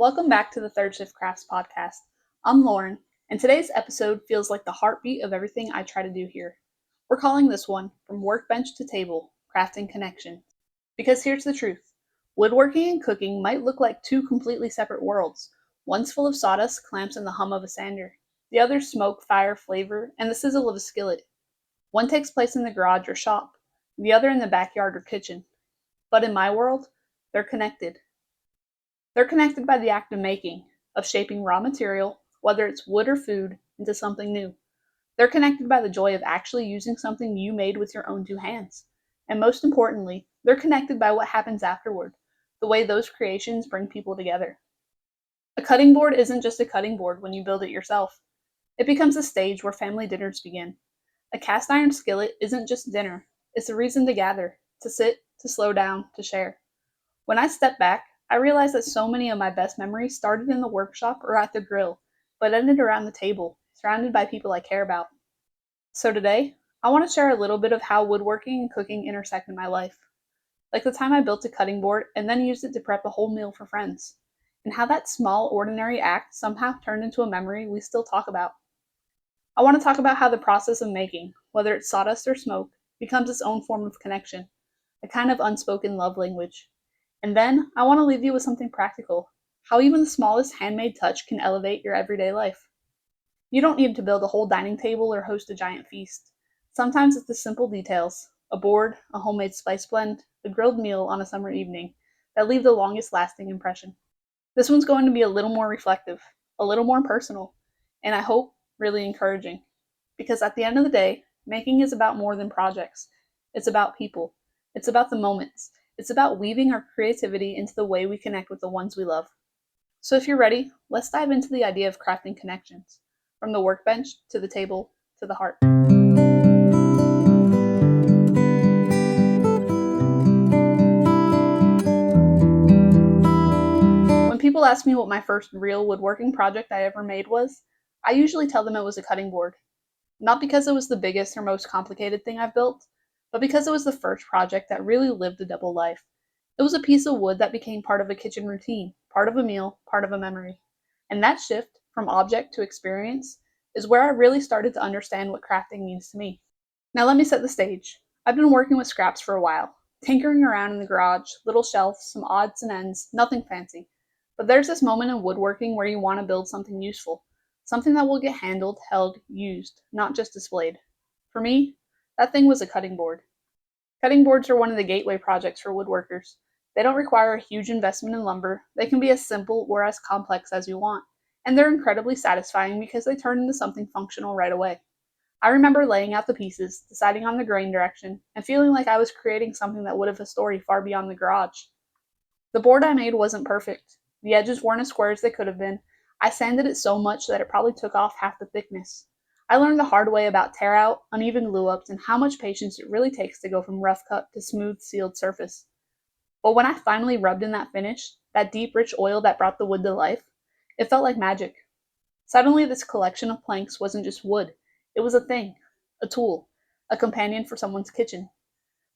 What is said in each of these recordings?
Welcome back to the Third Shift Crafts podcast. I'm Lauren, and today's episode feels like the heartbeat of everything I try to do here. We're calling this one From Workbench to Table, Crafting Connection. Because here's the truth. Woodworking and cooking might look like two completely separate worlds. One's full of sawdust, clamps, and the hum of a sander. The other's smoke, fire, flavor, and the sizzle of a skillet. One takes place in the garage or shop, the other in the backyard or kitchen. But in my world, they're connected. They're connected by the act of making, of shaping raw material, whether it's wood or food, into something new. They're connected by the joy of actually using something you made with your own two hands. And most importantly, they're connected by what happens afterward, the way those creations bring people together. A cutting board isn't just a cutting board when you build it yourself. It becomes a stage where family dinners begin. A cast iron skillet isn't just dinner, it's a reason to gather, to sit, to slow down, to share. When I step back, I realize that so many of my best memories started in the workshop or at the grill, but ended around the table, surrounded by people I care about. So today, I want to share a little bit of how woodworking and cooking intersect in my life. Like the time I built a cutting board and then used it to prep a whole meal for friends, and how that small, ordinary act somehow turned into a memory we still talk about. I want to talk about how the process of making, whether it's sawdust or smoke, becomes its own form of connection, a kind of unspoken love language. And then I want to leave you with something practical, how even the smallest handmade touch can elevate your everyday life. You don't need to build a whole dining table or host a giant feast. Sometimes it's the simple details, a board, a homemade spice blend, a grilled meal on a summer evening, that leave the longest lasting impression. This one's going to be a little more reflective, a little more personal, and I hope really encouraging. Because at the end of the day, making is about more than projects. It's about people. It's about the moments. It's about weaving our creativity into the way we connect with the ones we love. So if you're ready, let's dive into the idea of crafting connections, from the workbench to the table to the heart. When people ask me what my first real woodworking project I ever made was, I usually tell them it was a cutting board. Not because it was the biggest or most complicated thing I've built, but because it was the first project that really lived a double life. It was a piece of wood that became part of a kitchen routine, part of a meal, part of a memory. And that shift from object to experience is where I really started to understand what crafting means to me. Now let me set the stage. I've been working with scraps for a while, tinkering around in the garage, little shelves, some odds and ends, nothing fancy. But there's this moment in woodworking where you want to build something useful, something that will get handled, held, used, not just displayed. For me, that thing was a cutting board. Cutting boards are one of the gateway projects for woodworkers. They don't require a huge investment in lumber, they can be as simple or as complex as you want, and they're incredibly satisfying because they turn into something functional right away. I remember laying out the pieces, deciding on the grain direction, and feeling like I was creating something that would have a story far beyond the garage. The board I made wasn't perfect. The edges weren't as square as they could have been. I sanded it so much that it probably took off half the thickness. I learned the hard way about tear out, uneven glue ups, and how much patience it really takes to go from rough cut to smooth, sealed surface. But when I finally rubbed in that finish, that deep, rich oil that brought the wood to life, it felt like magic. Suddenly, this collection of planks wasn't just wood, it was a thing, a tool, a companion for someone's kitchen.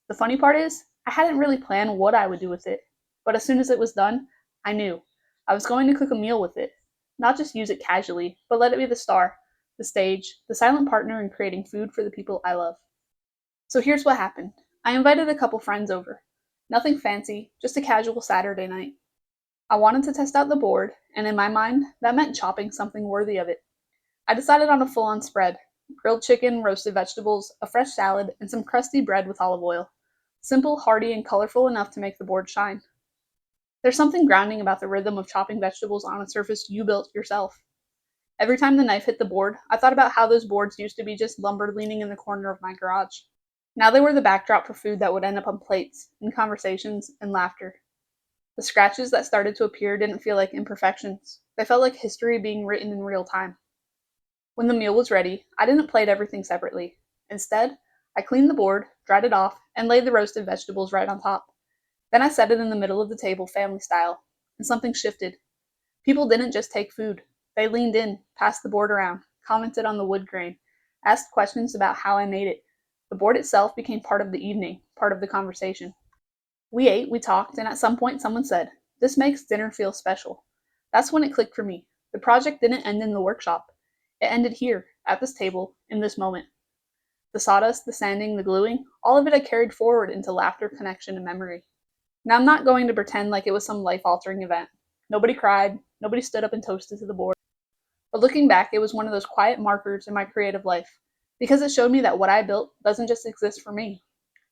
The funny part is, I hadn't really planned what I would do with it, but as soon as it was done, I knew. I was going to cook a meal with it. Not just use it casually, but let it be the star, the stage, the silent partner in creating food for the people I love. So here's what happened. I invited a couple friends over. Nothing fancy, just a casual Saturday night. I wanted to test out the board, and in my mind, that meant chopping something worthy of it. I decided on a full on spread: grilled chicken, roasted vegetables, a fresh salad, and some crusty bread with olive oil. Simple, hearty, and colorful enough to make the board shine. There's something grounding about the rhythm of chopping vegetables on a surface you built yourself. Every time the knife hit the board, I thought about how those boards used to be just lumber leaning in the corner of my garage. Now they were the backdrop for food that would end up on plates, in conversations, and laughter. The scratches that started to appear didn't feel like imperfections. They felt like history being written in real time. When the meal was ready, I didn't plate everything separately. Instead, I cleaned the board, dried it off, and laid the roasted vegetables right on top. Then I set it in the middle of the table, family style, and something shifted. People didn't just take food. They leaned in, passed the board around, commented on the wood grain, asked questions about how I made it. The board itself became part of the evening, part of the conversation. We ate, we talked, and at some point someone said, "This makes dinner feel special." That's when it clicked for me. The project didn't end in the workshop. It ended here, at this table, in this moment. The sawdust, the sanding, the gluing, all of it I carried forward into laughter, connection, and memory. Now, I'm not going to pretend like it was some life altering event. Nobody cried, nobody stood up and toasted to the board. But looking back, it was one of those quiet markers in my creative life, because it showed me that what I built doesn't just exist for me.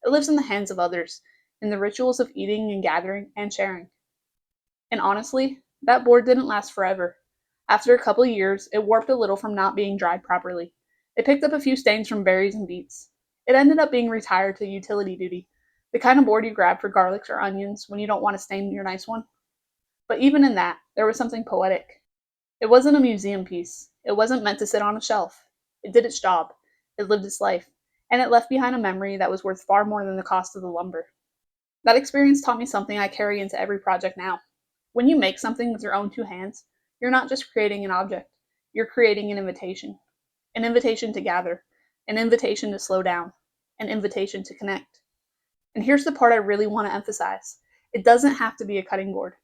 It lives in the hands of others, in the rituals of eating and gathering and sharing. And honestly, that board didn't last forever. After a couple of years, it warped a little from not being dried properly. It picked up a few stains from berries and beets. It ended up being retired to utility duty, the kind of board you grab for garlics or onions when you don't want to stain your nice one. But even in that, there was something poetic. It wasn't a museum piece. It wasn't meant to sit on a shelf. It did its job. It lived its life. And it left behind a memory that was worth far more than the cost of the lumber. That experience taught me something I carry into every project now. When you make something with your own two hands, you're not just creating an object, you're creating an invitation to gather, an invitation to slow down, an invitation to connect. And here's the part I really want to emphasize: it doesn't have to be a cutting board.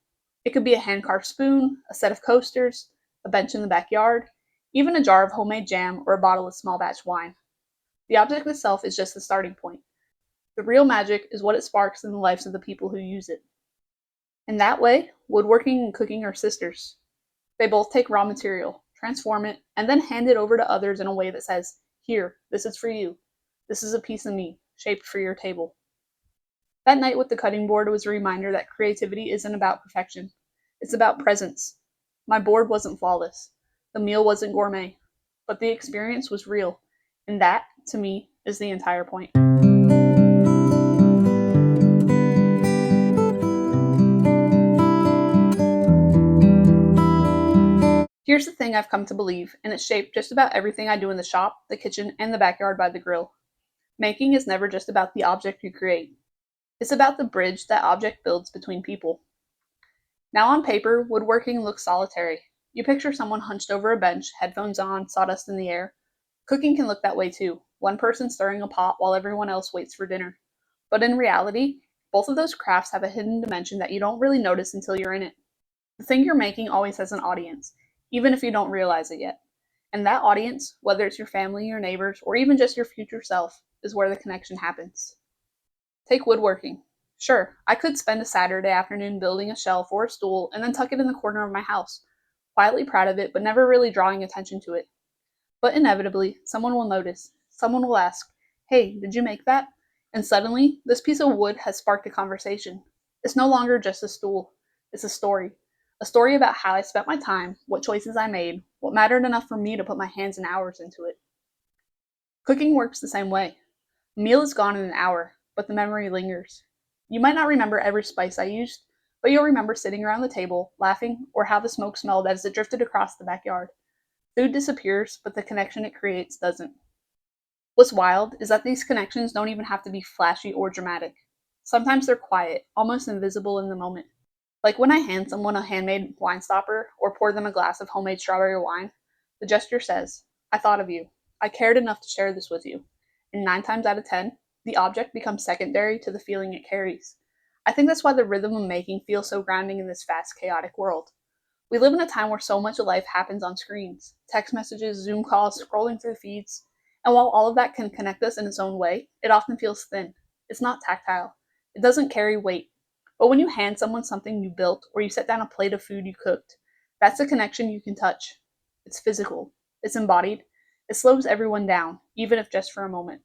It could be a hand carved spoon, a set of coasters, a bench in the backyard, even a jar of homemade jam or a bottle of small batch wine. The object itself is just the starting point. The real magic is what it sparks in the lives of the people who use it. In that way, woodworking and cooking are sisters. They both take raw material, transform it, and then hand it over to others in a way that says, "Here, this is for you. This is a piece of me, shaped for your table." That night with the cutting board was a reminder that creativity isn't about perfection. It's about presence. My board wasn't flawless. The meal wasn't gourmet. But the experience was real. And that, to me, is the entire point. Here's the thing I've come to believe, and it's shaped just about everything I do in the shop, the kitchen, and the backyard by the grill. Making is never just about the object you create. It's about the bridge that object builds between people. Now on paper, woodworking looks solitary. You picture someone hunched over a bench, headphones on, sawdust in the air. Cooking can look that way too, one person stirring a pot while everyone else waits for dinner. But in reality, both of those crafts have a hidden dimension that you don't really notice until you're in it. The thing you're making always has an audience, even if you don't realize it yet. And that audience, whether it's your family, your neighbors, or even just your future self, is where the connection happens. Take woodworking. Sure, I could spend a Saturday afternoon building a shelf or a stool and then tuck it in the corner of my house, quietly proud of it but never really drawing attention to it. But inevitably, someone will notice. Someone will ask, "Hey, did you make that?" And suddenly, this piece of wood has sparked a conversation. It's no longer just a stool, it's a story. A story about how I spent my time, what choices I made, what mattered enough for me to put my hands and hours into it. Cooking works the same way. A meal is gone in an hour, but the memory lingers. You might not remember every spice I used, but you'll remember sitting around the table, laughing, or how the smoke smelled as it drifted across the backyard. Food disappears, but the connection it creates doesn't. What's wild is that these connections don't even have to be flashy or dramatic. Sometimes they're quiet, almost invisible in the moment. Like when I hand someone a handmade wine stopper or pour them a glass of homemade strawberry wine, the gesture says, "I thought of you. I cared enough to share this with you." And 9 times out of 10, the object becomes secondary to the feeling it carries. I think that's why the rhythm of making feels so grounding in this fast, chaotic world. We live in a time where so much of life happens on screens: text messages, Zoom calls, scrolling through feeds. And while all of that can connect us in its own way, it often feels thin. It's not tactile. It doesn't carry weight. But when you hand someone something you built or you set down a plate of food you cooked, that's a connection you can touch. It's physical. It's embodied. It slows everyone down, even if just for a moment.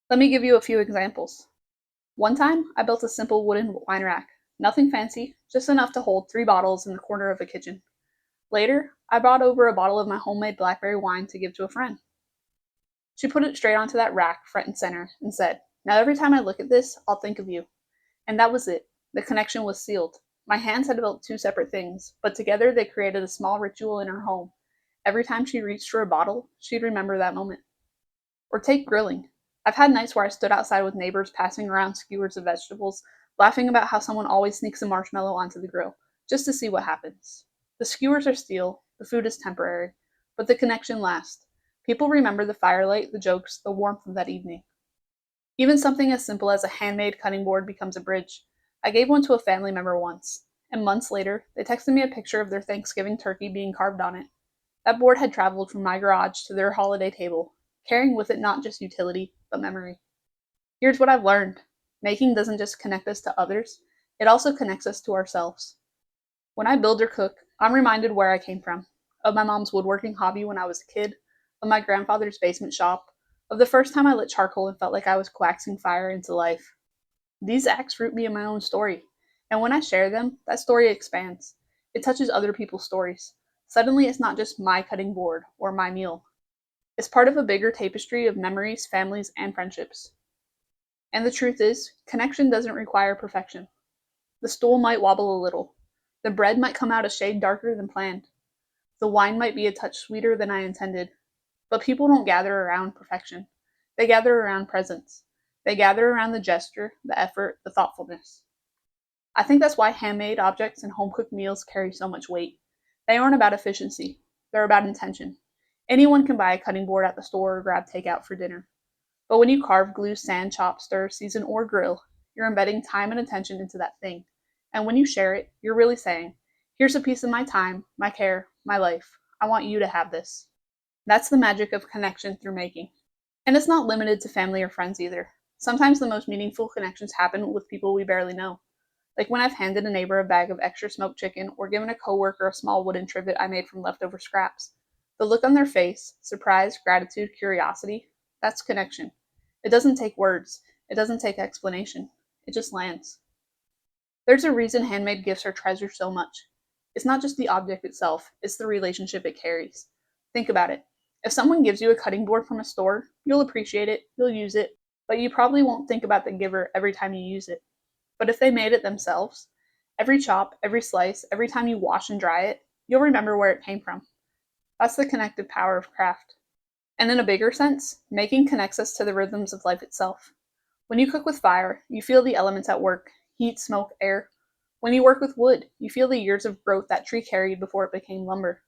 Let me give you a few examples. One time, I built a simple wooden wine rack. Nothing fancy, just enough to hold 3 bottles in the corner of a kitchen. Later, I brought over a bottle of my homemade blackberry wine to give to a friend. She put it straight onto that rack, front and center, and said, "Now every time I look at this, I'll think of you." And that was it. The connection was sealed. My hands had built two separate things, but together they created a small ritual in her home. Every time she reached for a bottle, she'd remember that moment. Or take grilling. I've had nights where I stood outside with neighbors passing around skewers of vegetables, laughing about how someone always sneaks a marshmallow onto the grill, just to see what happens. The skewers are steel, the food is temporary, but the connection lasts. People remember the firelight, the jokes, the warmth of that evening. Even something as simple as a handmade cutting board becomes a bridge. I gave one to a family member once, and months later, they texted me a picture of their Thanksgiving turkey being carved on it. That board had traveled from my garage to their holiday table, carrying with it not just utility, but memory. Here's what I've learned: making doesn't just connect us to others, it also connects us to ourselves. When I build or cook, I'm reminded where I came from, of my mom's woodworking hobby when I was a kid, of my grandfather's basement shop, of the first time I lit charcoal and felt like I was coaxing fire into life. These acts root me in my own story, and when I share them, that story expands. It touches other people's stories. Suddenly, it's not just my cutting board or my meal. It's part of a bigger tapestry of memories, families, and friendships. And the truth is, connection doesn't require perfection. The stool might wobble a little. The bread might come out a shade darker than planned. The wine might be a touch sweeter than I intended. But people don't gather around perfection. They gather around presence. They gather around the gesture, the effort, the thoughtfulness. I think that's why handmade objects and home cooked meals carry so much weight. They aren't about efficiency, they're about intention. Anyone can buy a cutting board at the store or grab takeout for dinner. But when you carve, glue, sand, chop, stir, season, or grill, you're embedding time and attention into that thing. And when you share it, you're really saying, here's a piece of my time, my care, my life. I want you to have this. That's the magic of connection through making. And it's not limited to family or friends either. Sometimes the most meaningful connections happen with people we barely know. Like when I've handed a neighbor a bag of extra smoked chicken or given a coworker a small wooden trivet I made from leftover scraps. The look on their face, surprise, gratitude, curiosity, that's connection. It doesn't take words, it doesn't take explanation. It just lands. There's a reason handmade gifts are treasured so much. It's not just the object itself, it's the relationship it carries. Think about it. If someone gives you a cutting board from a store, you'll appreciate it, you'll use it, but you probably won't think about the giver every time you use it. But if they made it themselves, every chop, every slice, every time you wash and dry it, you'll remember where it came from. That's the connective power of craft. And in a bigger sense, making connects us to the rhythms of life itself. When you cook with fire, you feel the elements at work: heat, smoke, air. When you work with wood, you feel the years of growth that tree carried before it became lumber.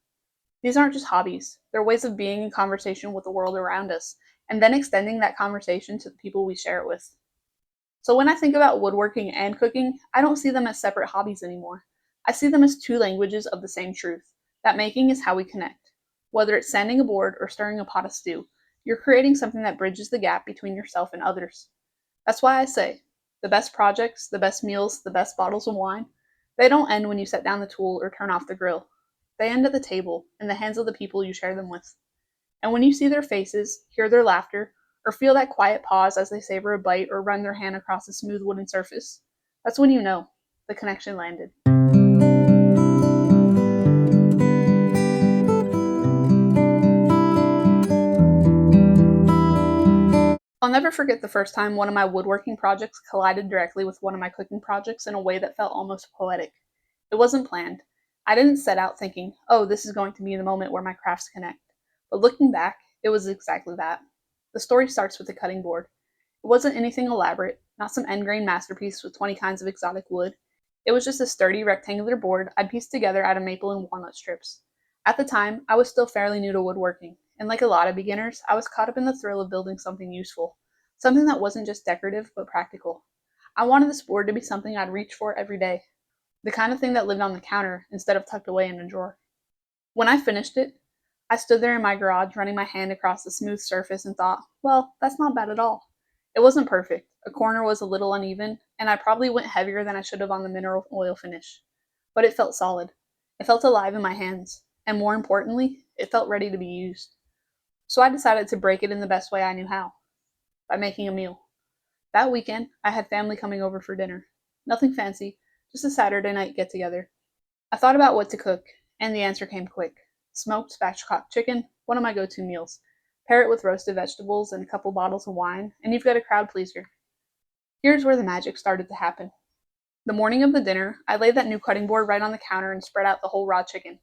These aren't just hobbies, they're ways of being in conversation with the world around us, and then extending that conversation to the people we share it with. So when I think about woodworking and cooking, I don't see them as separate hobbies anymore. I see them as two languages of the same truth, that making is how we connect. Whether it's sanding a board or stirring a pot of stew, you're creating something that bridges the gap between yourself and others. That's why I say, the best projects, the best meals, the best bottles of wine, they don't end when you set down the tool or turn off the grill. They end at the table, in the hands of the people you share them with. And when you see their faces, hear their laughter, or feel that quiet pause as they savor a bite or run their hand across a smooth wooden surface, that's when you know the connection landed. I'll never forget the first time one of my woodworking projects collided directly with one of my cooking projects in a way that felt almost poetic. It wasn't planned. I didn't set out thinking, oh, this is going to be the moment where my crafts connect. But looking back, it was exactly that. The story starts with the cutting board. It wasn't anything elaborate, not some end grain masterpiece with 20 kinds of exotic wood. It was just a sturdy rectangular board I'd pieced together out of maple and walnut strips. At the time, I was still fairly new to woodworking, and like a lot of beginners, I was caught up in the thrill of building something useful, something that wasn't just decorative but practical. I wanted this board to be something I'd reach for every day, the kind of thing that lived on the counter instead of tucked away in a drawer. When I finished it, I stood there in my garage running my hand across the smooth surface and thought, well, that's not bad at all. It wasn't perfect. A corner was a little uneven, and I probably went heavier than I should have on the mineral oil finish. But it felt solid. It felt alive in my hands. And more importantly, it felt ready to be used. So I decided to break it in the best way I knew how, by making a meal. That weekend, I had family coming over for dinner. Nothing fancy, just a Saturday night get together. I thought about what to cook, and the answer came quick. Smoked spatchcock chicken, one of my go to meals. Pair it with roasted vegetables and a couple bottles of wine, and you've got a crowd pleaser. Here's where the magic started to happen. The morning of the dinner, I laid that new cutting board right on the counter and spread out the whole raw chicken.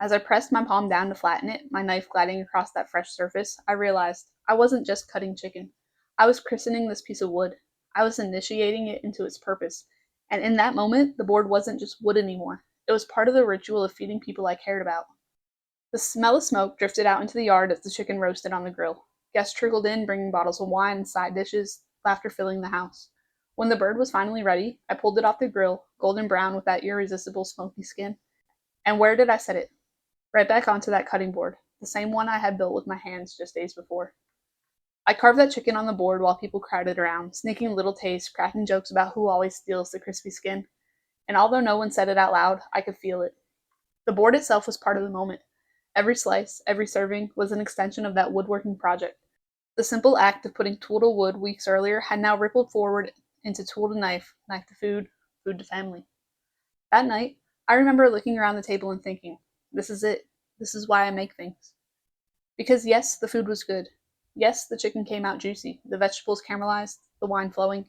As I pressed my palm down to flatten it, my knife gliding across that fresh surface, I realized I wasn't just cutting chicken. I was christening this piece of wood. I was initiating it into its purpose. And in that moment, the board wasn't just wood anymore. It was part of the ritual of feeding people I cared about. The smell of smoke drifted out into the yard as the chicken roasted on the grill. Guests trickled in, bringing bottles of wine and side dishes, laughter filling the house. When the bird was finally ready, I pulled it off the grill, golden brown with that irresistible smoky skin. And where did I set it? Right back onto that cutting board, the same one I had built with my hands just days before. I carved that chicken on the board while people crowded around, sneaking little tastes, cracking jokes about who always steals the crispy skin. And although no one said it out loud, I could feel it. The board itself was part of the moment. Every slice, every serving was an extension of that woodworking project. The simple act of putting tool to wood weeks earlier had now rippled forward into tool to knife, knife to food, food to family. That night, I remember looking around the table and thinking, this is it. This is why I make things. Because yes, the food was good. Yes, the chicken came out juicy, the vegetables caramelized, the wine flowing.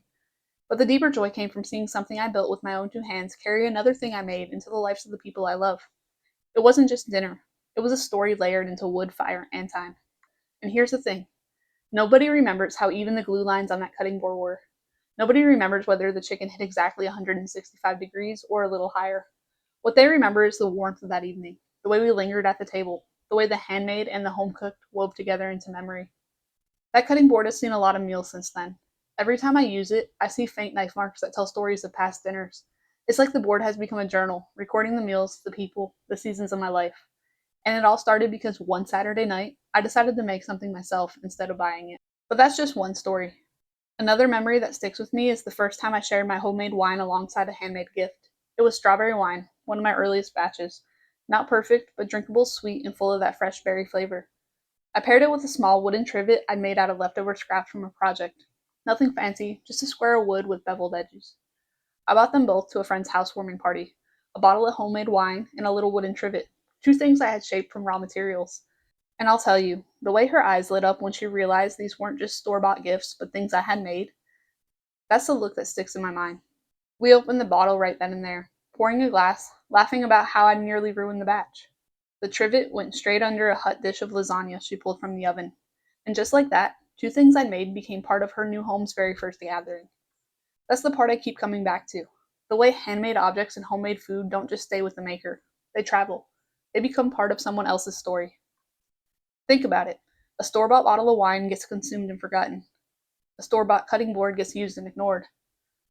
But the deeper joy came from seeing something I built with my own two hands carry another thing I made into the lives of the people I love. It wasn't just dinner. It was a story layered into wood, fire, and time. And here's the thing. Nobody remembers how even the glue lines on that cutting board were. Nobody remembers whether the chicken hit exactly 165 degrees or a little higher. What they remember is the warmth of that evening, the way we lingered at the table, the way the handmade and the home cooked wove together into memory. That cutting board has seen a lot of meals since then. Every time I use it, I see faint knife marks that tell stories of past dinners. It's like the board has become a journal, recording the meals, the people, the seasons of my life. And it all started because one Saturday night, I decided to make something myself instead of buying it. But that's just one story. Another memory that sticks with me is the first time I shared my homemade wine alongside a handmade gift. It was strawberry wine, one of my earliest batches. Not perfect, but drinkable, sweet, and full of that fresh berry flavor. I paired it with a small wooden trivet I'd made out of leftover scraps from a project. Nothing fancy, just a square of wood with beveled edges. I bought them both to a friend's housewarming party, a bottle of homemade wine and a little wooden trivet, two things I had shaped from raw materials. And I'll tell you, the way her eyes lit up when she realized these weren't just store bought gifts, but things I had made, that's the look that sticks in my mind. We opened the bottle right then and there, pouring a glass, laughing about how I'd nearly ruined the batch. The trivet went straight under a hot dish of lasagna she pulled from the oven. And just like that, two things I'd made became part of her new home's very first gathering. That's the part I keep coming back to. The way handmade objects and homemade food don't just stay with the maker, they travel. They become part of someone else's story. Think about it. A store bought bottle of wine gets consumed and forgotten. A store bought cutting board gets used and ignored.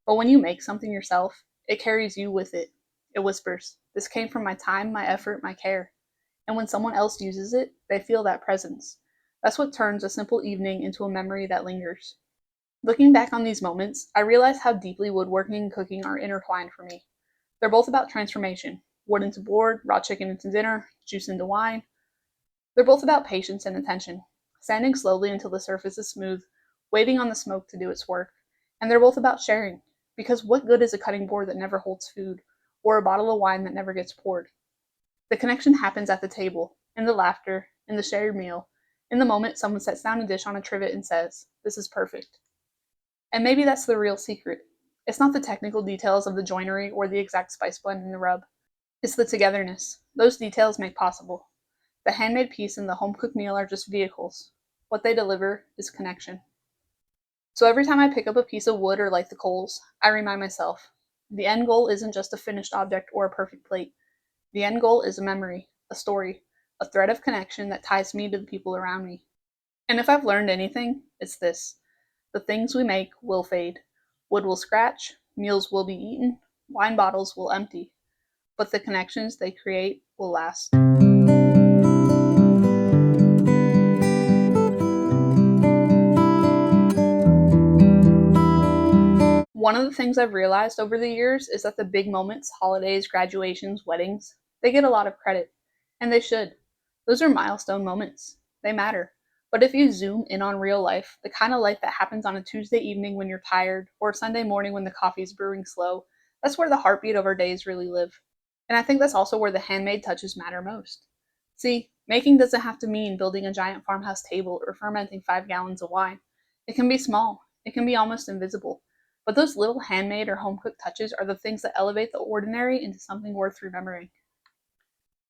But when you make something yourself, it carries you with it. It whispers, this came from my time, my effort, my care. And when someone else uses it, they feel that presence. That's what turns a simple evening into a memory that lingers. Looking back on these moments, I realize how deeply woodworking and cooking are intertwined for me. They're both about transformation: wood into board, raw chicken into dinner, juice into wine. They're both about patience and attention, sanding slowly until the surface is smooth, waiting on the smoke to do its work. And they're both about sharing, because what good is a cutting board that never holds food, or a bottle of wine that never gets poured? The connection happens at the table, in the laughter, in the shared meal, in the moment someone sets down a dish on a trivet and says, this is perfect. And maybe that's the real secret. It's not the technical details of the joinery or the exact spice blend in the rub. It's the togetherness. Those details make possible. The handmade piece and the home cooked meal are just vehicles. What they deliver is connection. So every time I pick up a piece of wood or light the coals, I remind myself the end goal isn't just a finished object or a perfect plate. The end goal is a memory, a story, a thread of connection that ties me to the people around me. And if I've learned anything, it's this: the things we make will fade. Wood will scratch, meals will be eaten, wine bottles will empty, but the connections they create will last. One of the things I've realized over the years is that the big moments, holidays, graduations, weddings, they get a lot of credit. And they should. Those are milestone moments. They matter. But if you zoom in on real life, the kind of life that happens on a Tuesday evening when you're tired, or a Sunday morning when the coffee's brewing slow, that's where the heartbeat of our days really live. And I think that's also where the handmade touches matter most. See, making doesn't have to mean building a giant farmhouse table or fermenting 5 gallons of wine. It can be small, it can be almost invisible. But those little handmade or home cooked touches are the things that elevate the ordinary into something worth remembering.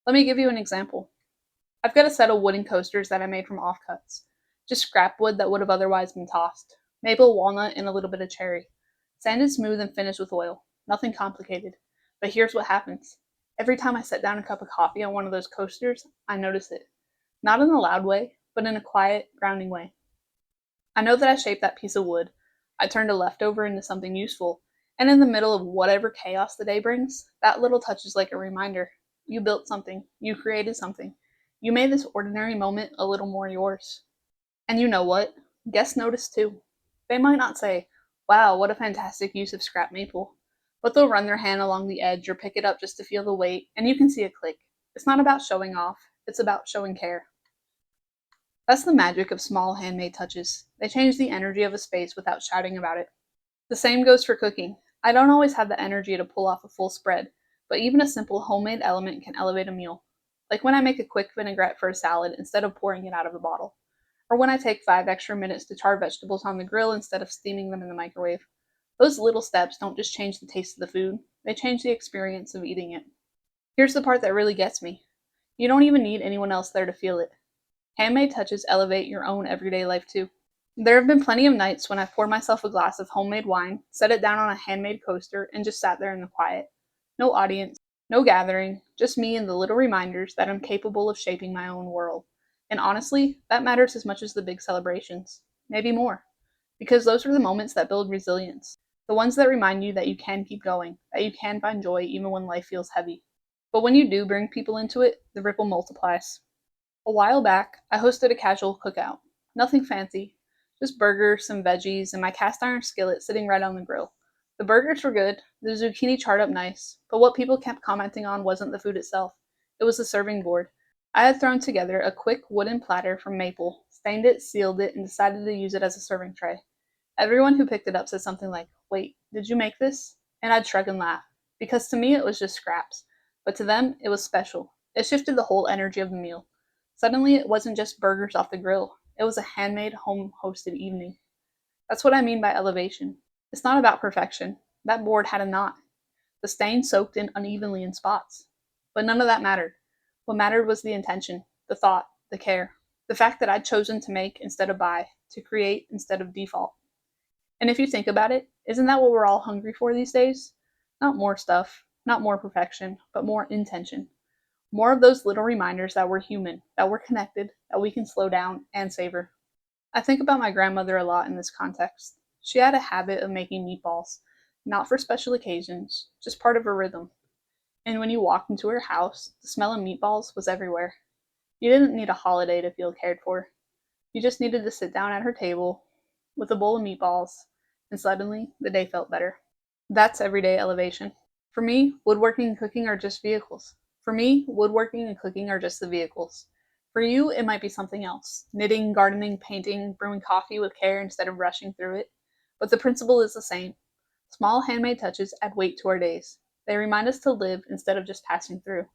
Let me give you an example. I've got a set of wooden coasters that I made from offcuts. Just scrap wood that would have otherwise been tossed. Maple, walnut, and a little bit of cherry. Sanded smooth and finished with oil. Nothing complicated. But here's what happens. Every time I set down a cup of coffee on one of those coasters, I notice it. Not in a loud way, but in a quiet, grounding way. I know that I shaped that piece of wood. I turned a leftover into something useful. And in the middle of whatever chaos the day brings, that little touch is like a reminder. You built something. You created something. You made this ordinary moment a little more yours. And you know what? Guests notice too. They might not say, wow, what a fantastic use of scrap maple. But they'll run their hand along the edge or pick it up just to feel the weight, and you can see a click. It's not about showing off, it's about showing care. That's the magic of small handmade touches. They change the energy of a space without shouting about it. The same goes for cooking. I don't always have the energy to pull off a full spread, but even a simple homemade element can elevate a meal. Like when I make a quick vinaigrette for a salad instead of pouring it out of a bottle, or when I take 5 extra minutes to char vegetables on the grill instead of steaming them in the microwave. Those little steps don't just change the taste of the food, they change the experience of eating it. Here's the part that really gets me. You don't even need anyone else there to feel it. Handmade touches elevate your own everyday life too. There have been plenty of nights when I've poured myself a glass of homemade wine, set it down on a handmade coaster, and just sat there in the quiet. No audience, no gathering, just me and the little reminders that I'm capable of shaping my own world. And honestly, that matters as much as the big celebrations. Maybe more. Because those are the moments that build resilience. The ones that remind you that you can keep going, that you can find joy even when life feels heavy. But when you do bring people into it, the ripple multiplies. A while back, I hosted a casual cookout. Nothing fancy, just burgers, some veggies, and my cast iron skillet sitting right on the grill. The burgers were good, the zucchini charred up nice, but what people kept commenting on wasn't the food itself. It was the serving board. I had thrown together a quick wooden platter from maple, stained it, sealed it, and decided to use it as a serving tray. Everyone who picked it up said something like, "Wait, did you make this?" And I'd shrug and laugh, because to me it was just scraps, but to them it was special. It shifted the whole energy of the meal. Suddenly it wasn't just burgers off the grill, it was a handmade, home hosted evening. That's what I mean by elevation. It's not about perfection. That board had a knot. The stain soaked in unevenly in spots. But none of that mattered. What mattered was the intention, the thought, the care. The fact that I'd chosen to make instead of buy, to create instead of default. And if you think about it, isn't that what we're all hungry for these days? Not more stuff, not more perfection, but more intention. More of those little reminders that we're human, that we're connected, that we can slow down and savor. I think about my grandmother a lot in this context. She had a habit of making meatballs, not for special occasions, just part of her rhythm. And when you walked into her house, the smell of meatballs was everywhere. You didn't need a holiday to feel cared for. You just needed to sit down at her table with a bowl of meatballs, and suddenly the day felt better. That's everyday elevation. For me, woodworking and cooking are just vehicles. For me, woodworking and cooking are just the vehicles. For you, it might be something else: knitting, gardening, painting, brewing coffee with care instead of rushing through it. But the principle is the same. Small handmade touches add weight to our days. They remind us to live instead of just passing through.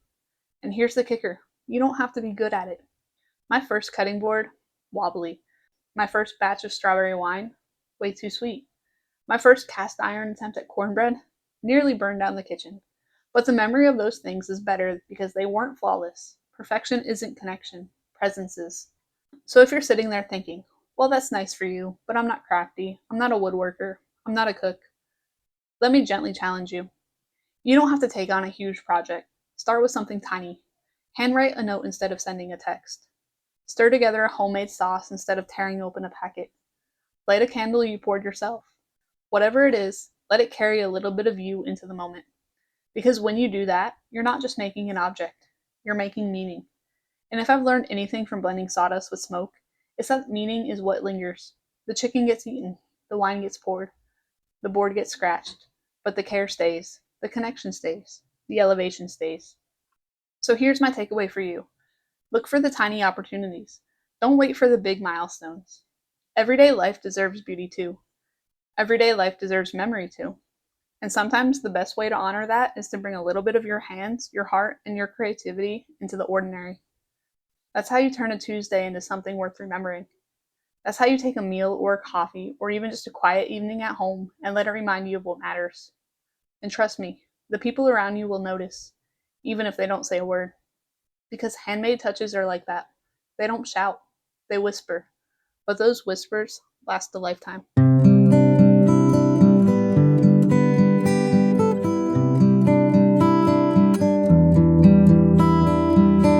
And here's the kicker: you don't have to be good at it. My first cutting board, wobbly. My first batch of strawberry wine, way too sweet. My first cast iron attempt at cornbread, nearly burned down the kitchen. But the memory of those things is better because they weren't flawless. Perfection isn't connection, presence is. So if you're sitting there thinking, well, that's nice for you, but I'm not crafty, I'm not a woodworker, I'm not a cook, let me gently challenge you. You don't have to take on a huge project. Start with something tiny. Handwrite a note instead of sending a text. Stir together a homemade sauce instead of tearing open a packet. Light a candle you poured yourself. Whatever it is, let it carry a little bit of you into the moment. Because when you do that, you're not just making an object, you're making meaning. And if I've learned anything from blending sawdust with smoke, it's that meaning is what lingers. The chicken gets eaten, the wine gets poured, the board gets scratched, but the care stays, the connection stays, the elevation stays. So here's my takeaway for you: look for the tiny opportunities. Don't wait for the big milestones. Everyday life deserves beauty too. Everyday life deserves memory too. And sometimes the best way to honor that is to bring a little bit of your hands, your heart, and your creativity into the ordinary. That's how you turn a Tuesday into something worth remembering. That's how you take a meal or a coffee or even just a quiet evening at home and let it remind you of what matters. And trust me, the people around you will notice, even if they don't say a word. Because handmade touches are like that. They don't shout, they whisper. But those whispers last a lifetime.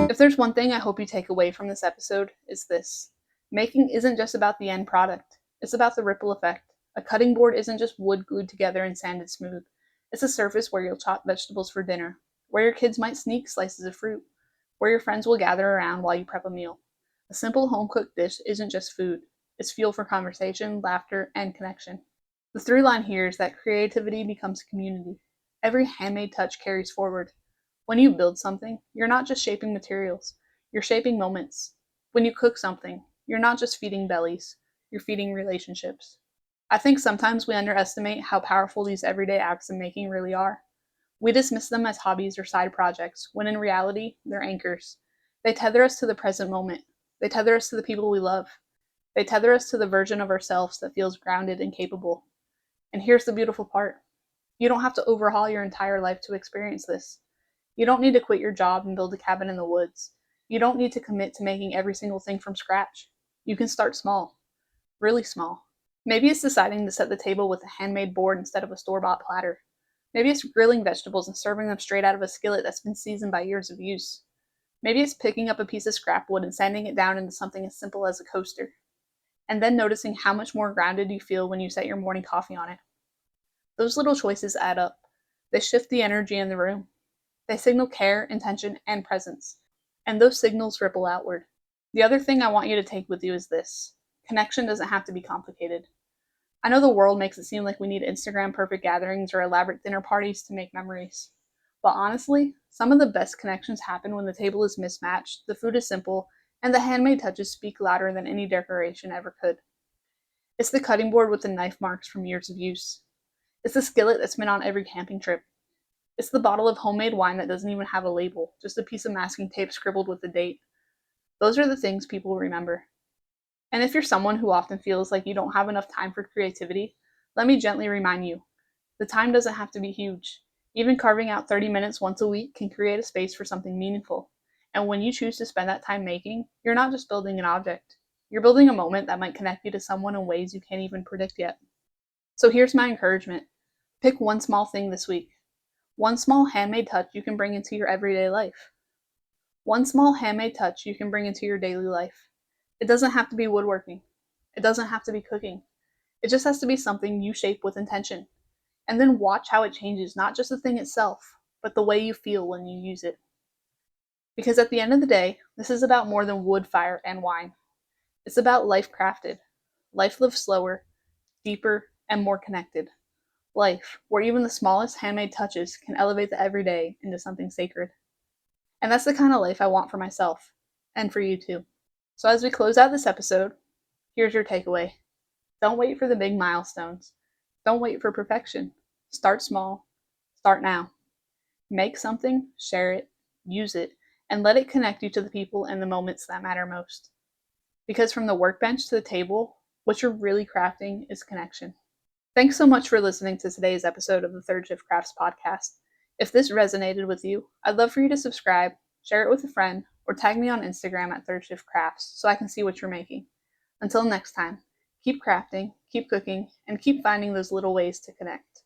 If there's one thing I hope you take away from this episode, it's this: making isn't just about the end product, it's about the ripple effect. A cutting board isn't just wood glued together and sanded smooth. It's a surface where you'll chop vegetables for dinner, where your kids might sneak slices of fruit, where your friends will gather around while you prep a meal. A simple home cooked dish isn't just food, it's fuel for conversation, laughter, and connection. The through line here is that creativity becomes community. Every handmade touch carries forward. When you build something, you're not just shaping materials, you're shaping moments. When you cook something, you're not just feeding bellies, you're feeding relationships. I think sometimes we underestimate how powerful these everyday acts of making really are. We dismiss them as hobbies or side projects, when in reality, they're anchors. They tether us to the present moment. They tether us to the people we love. They tether us to the version of ourselves that feels grounded and capable. And here's the beautiful part: you don't have to overhaul your entire life to experience this. You don't need to quit your job and build a cabin in the woods. You don't need to commit to making every single thing from scratch. You can start small, really small. Maybe it's deciding to set the table with a handmade board instead of a store-bought platter. Maybe it's grilling vegetables and serving them straight out of a skillet that's been seasoned by years of use. Maybe it's picking up a piece of scrap wood and sanding it down into something as simple as a coaster, and then noticing how much more grounded you feel when you set your morning coffee on it. Those little choices add up. They shift the energy in the room. They signal care, intention, and presence. And those signals ripple outward. The other thing I want you to take with you is this: connection doesn't have to be complicated. I know the world makes it seem like we need Instagram perfect gatherings or elaborate dinner parties to make memories. But honestly, some of the best connections happen when the table is mismatched, the food is simple, and the handmade touches speak louder than any decoration ever could. It's the cutting board with the knife marks from years of use. It's the skillet that's been on every camping trip. It's the bottle of homemade wine that doesn't even have a label, just a piece of masking tape scribbled with the date. Those are the things people remember. And if you're someone who often feels like you don't have enough time for creativity, let me gently remind you: the time doesn't have to be huge. Even carving out 30 minutes once a week can create a space for something meaningful. And when you choose to spend that time making, you're not just building an object. You're building a moment that might connect you to someone in ways you can't even predict yet. So here's my encouragement: pick one small thing this week. One small handmade touch you can bring into your everyday life. One small handmade touch you can bring into your daily life. It doesn't have to be woodworking. It doesn't have to be cooking. It just has to be something you shape with intention. And then watch how it changes not just the thing itself, but the way you feel when you use it. Because at the end of the day, this is about more than wood, fire, and wine. It's about life crafted. Life lived slower, deeper, and more connected. Life where even the smallest handmade touches can elevate the everyday into something sacred. And that's the kind of life I want for myself, and for you too. So as we close out this episode, here's your takeaway: don't wait for the big milestones. Don't wait for perfection. Start small. Start now. Make something, share it, use it, and let it connect you to the people and the moments that matter most. Because from the workbench to the table, what you're really crafting is connection. Thanks so much for listening to today's episode of the Third Shift Crafts podcast. If this resonated with you, I'd love for you to subscribe, share it with a friend, or tag me on Instagram at Third Shift Crafts so I can see what you're making. Until next time, keep crafting, keep cooking, and keep finding those little ways to connect.